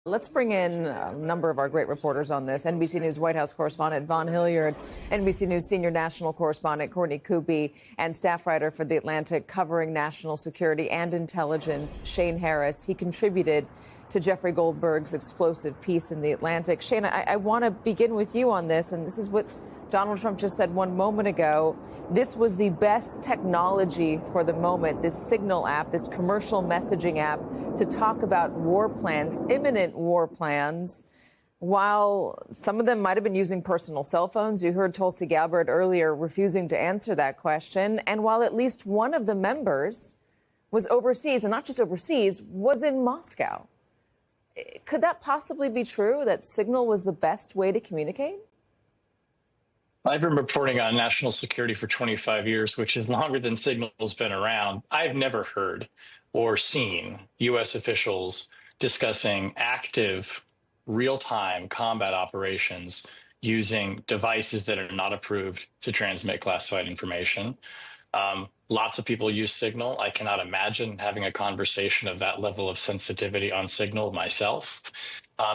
Let's bring in a number of our great reporters on this. NBC News White House correspondent Vaughn Hilliard, NBC News senior national correspondent Courtney Kube, and staff writer for The Atlantic covering national security and intelligence, Shane Harris. He contributed to Jeffrey Goldberg's explosive piece in The Atlantic. Shane, I want to begin with you on this, and this is what Donald Trump just said one moment ago. This was the best technology for the moment, this Signal app, this commercial messaging app, to talk about war plans, imminent war plans. While some of them might have been using personal cell phones, you heard Tulsi Gabbard earlier refusing to answer that question. And while at least one of the members was overseas, and not just overseas, was in Moscow. Could that possibly be true, that Signal was the best way to communicate? I've been reporting on national security for 25 years, which is longer than Signal's been around. I've never heard or seen U.S. officials discussing active, real-time combat operations using devices that are not approved to transmit classified information. Lots of people use Signal. I cannot imagine having a conversation of that level of sensitivity on Signal myself.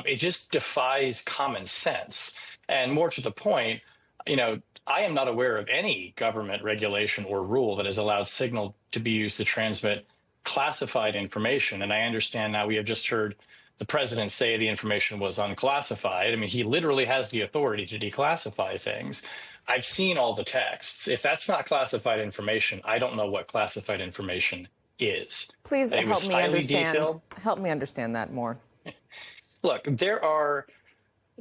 It just defies common sense. And more to the point, I am not aware of any government regulation or rule that has allowed Signal to be used to transmit classified information. And I understand now we have just heard the president say the information was unclassified. I mean, he literally has the authority to declassify things. I've seen all the texts. If that's not classified information, I don't know what classified information is. Please help me understand. Detailed. Help me understand that more. Look, there are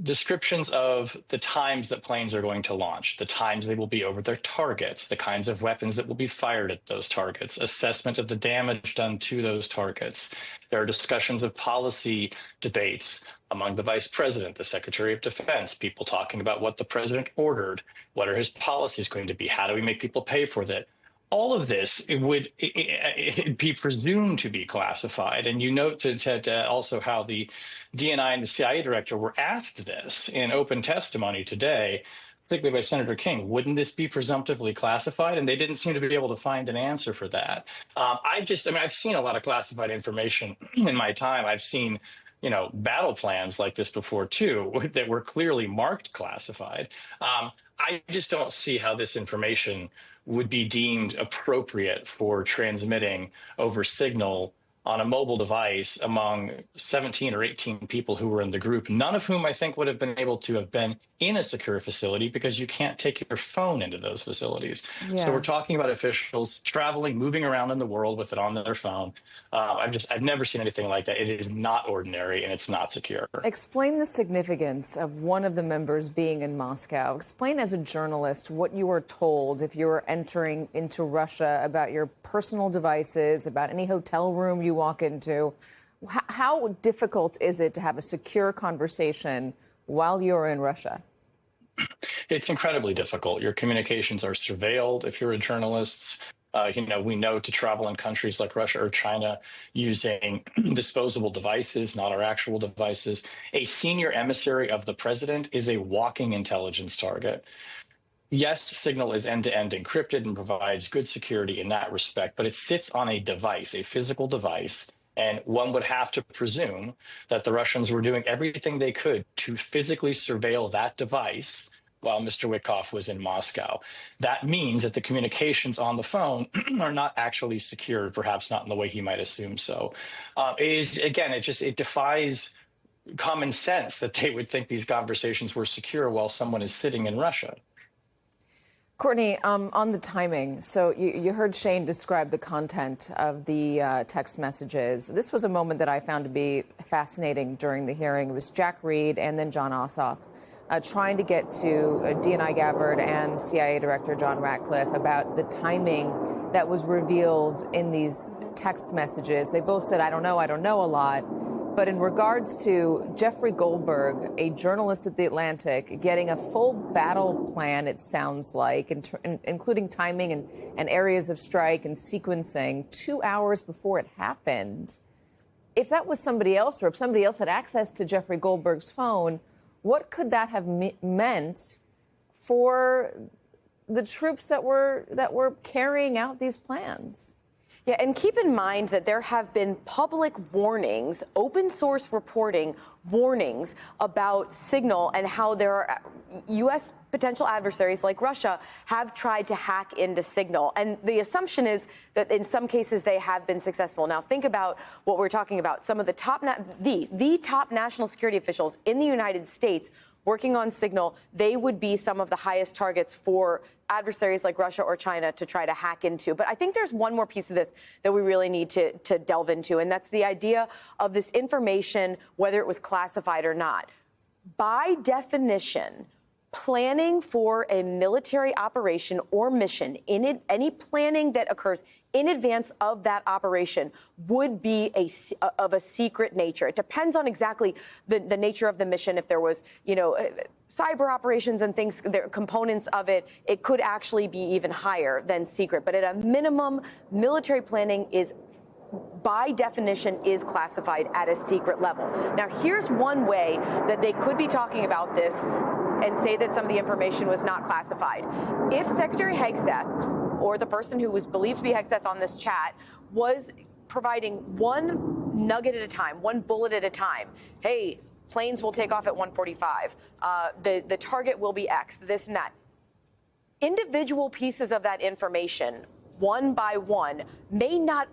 descriptions of the times that planes are going to launch, the times they will be over their targets, the kinds of weapons that will be fired at those targets, assessment of the damage done to those targets. There are discussions of policy debates among the vice president, the secretary of defense, people talking about what the president ordered, what are his policies going to be, how do we make people pay for that? All of this it'd be presumed to be classified. And you note to also how the DNI and the CIA director were asked this in open testimony today, particularly by Senator King. Wouldn't this be presumptively classified? And they didn't seem to be able to find an answer for that. I've seen a lot of classified information in my time. I've seen battle plans like this before, too, that were clearly marked classified. I just don't see how this information would be deemed appropriate for transmitting over Signal on a mobile device among 17 or 18 people who were in the group, none of whom I think would have been able to have been in a secure facility because you can't take your phone into those facilities. Yeah. So we're talking about officials traveling, moving around in the world with it on their phone. I've never seen anything like that. It is not ordinary and it's not secure. Explain the significance of one of the members being in Moscow. Explain as a journalist what you were told if you were entering into Russia about your personal devices, about any hotel room you walk into. How difficult is it to have a secure conversation while you're in Russia? It's incredibly difficult. Your communications are surveilled if you're a journalist. We know to travel in countries like Russia or China using disposable devices, not our actual devices. A senior emissary of the president is a walking intelligence target. Yes, Signal is end-to-end encrypted and provides good security in that respect, but it sits on a device, a physical device, and one would have to presume that the Russians were doing everything they could to physically surveil that device while Mr. Witkoff was in Moscow. That means that the communications on the phone are not actually secured, perhaps not in the way he might assume so. It defies common sense that they would think these conversations were secure while someone is sitting in Russia. Courtney, on the timing, so you heard Shane describe the content of the text messages. This was a moment that I found to be fascinating during the hearing. It was Jack Reed and then Jon Ossoff trying to get to DNI Gabbard and CIA Director John Ratcliffe about the timing that was revealed in these text messages. They both said, I don't know a lot. But in regards to Jeffrey Goldberg, a journalist at The Atlantic, getting a full battle plan, it sounds like, including timing and areas of strike and sequencing 2 hours before it happened. If that was somebody else, or if somebody else had access to Jeffrey Goldberg's phone, what could that have meant for the troops that were carrying out these plans? Yeah, and keep in mind that there have been public warnings, open source reporting warnings about Signal and how there are U.S. potential adversaries like Russia have tried to hack into Signal. And the assumption is that in some cases they have been successful. Now, think about what we're talking about. Some of the top, the top national security officials in the United States working on Signal, they would be some of the highest targets for adversaries like Russia or China to try to hack into. But I think there's one more piece of this that we really need to delve into, and that's the idea of this information, whether it was classified or not. By definition, planning for a military operation or mission, any planning that occurs in advance of that operation would be of a secret nature. It depends on exactly the nature of the mission. If there was, cyber operations and things, there components of it, it could actually be even higher than secret. But at a minimum, military planning is, by definition, is classified at a secret level. Now, here's one way that they could be talking about this and say that some of the information was not classified. If Secretary Hegseth, or the person who was believed to be Hegseth on this chat, was providing one nugget at a time, one bullet at a time, hey, planes will take off at 1:45, the target will be X, this and that. Individual pieces of that information, one by one, may not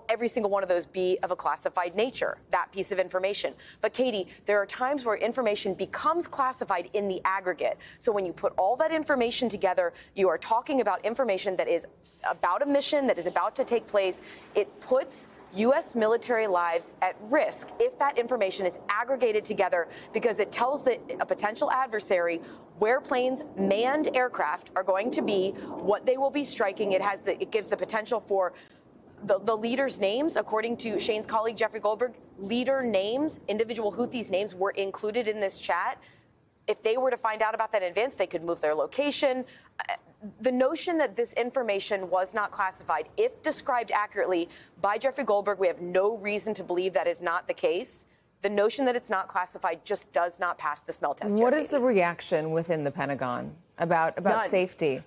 every single one of those be of a classified nature, that piece of information. But Katie, there are times where information becomes classified in the aggregate. So when you put all that information together, you are talking about information that is about a mission that is about to take place. It puts U.S. military lives at risk if that information is aggregated together, because it tells a potential adversary where planes, manned aircraft, are going to be, what they will be striking. It gives the potential for the leaders' names. According to Shane's colleague Jeffrey Goldberg, leader names, individual Houthis' names, were included in this chat. If they were to find out about that in advance, they could move their location. The notion that this information was not classified, if described accurately by Jeffrey Goldberg, we have no reason to believe that is not the case. The notion that it's not classified just does not pass the smell test. What is the reaction within the Pentagon about safety?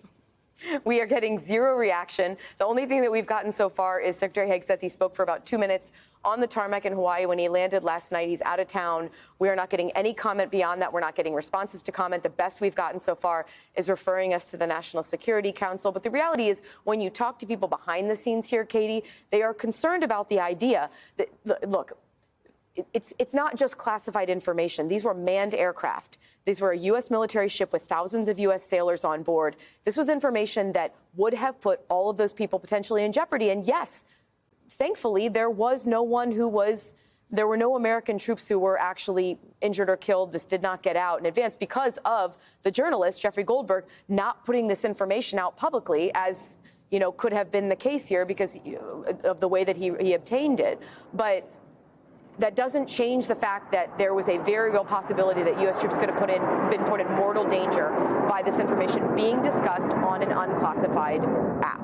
We are getting zero reaction. The only thing that we've gotten so far is Secretary Hegseth. He spoke for about 2 minutes on the tarmac in Hawaii when he landed last night. He's out of town. We are not getting any comment beyond that. We're not getting responses to comment. The best we've gotten so far is referring us to the National Security Council. But the reality is, when you talk to people behind the scenes here, Katie, they are concerned about the idea that, look, it's not just classified information. These were manned aircraft. These were a U.S. military ship with thousands of U.S. sailors on board. This was information that would have put all of those people potentially in jeopardy. And yes, thankfully, there were no American troops who were actually injured or killed. This did not get out in advance because of the journalist, Jeffrey Goldberg, not putting this information out publicly, as could have been the case here because of the way that he obtained it. But that doesn't change the fact that there was a very real possibility that U.S. troops could have been put in mortal danger by this information being discussed on an unclassified app.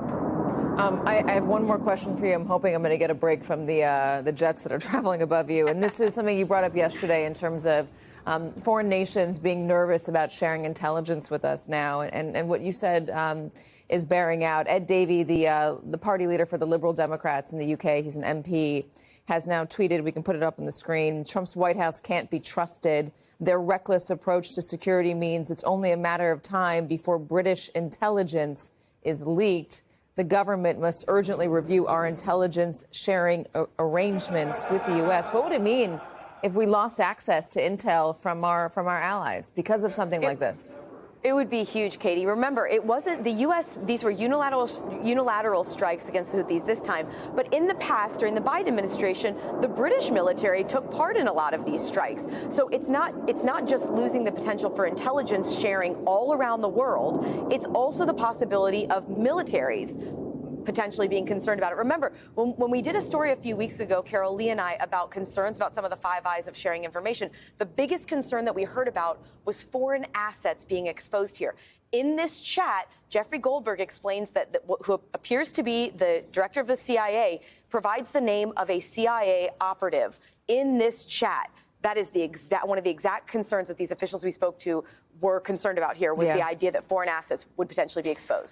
I have one more question for you. I'm hoping I'm going to get a break from the jets that are traveling above you. And this is something you brought up yesterday in terms of foreign nations being nervous about sharing intelligence with us now. And what you said is bearing out. Ed Davey, the party leader for the Liberal Democrats in the UK, he's an MP, has now tweeted, we can put it up on the screen, Trump's White House can't be trusted. Their reckless approach to security means it's only a matter of time before British intelligence is leaked. The government must urgently review our intelligence sharing arrangements with the U.S. What would it mean if we lost access to intel from our allies because of something like this? It would be huge, Katie. Remember, it wasn't the U.S. These were unilateral strikes against the Houthis this time. But in the past, during the Biden administration, the British military took part in a lot of these strikes. So it's not just losing the potential for intelligence sharing all around the world. It's also the possibility of militaries potentially being concerned about it. Remember, when we did a story a few weeks ago, Carol Lee and I, about concerns about some of the Five Eyes of sharing information, the biggest concern that we heard about was foreign assets being exposed here. In this chat, Jeffrey Goldberg explains that who appears to be the director of the CIA provides the name of a CIA operative in this chat. That is one of the exact concerns that these officials we spoke to were concerned about here, was the idea that foreign assets would potentially be exposed.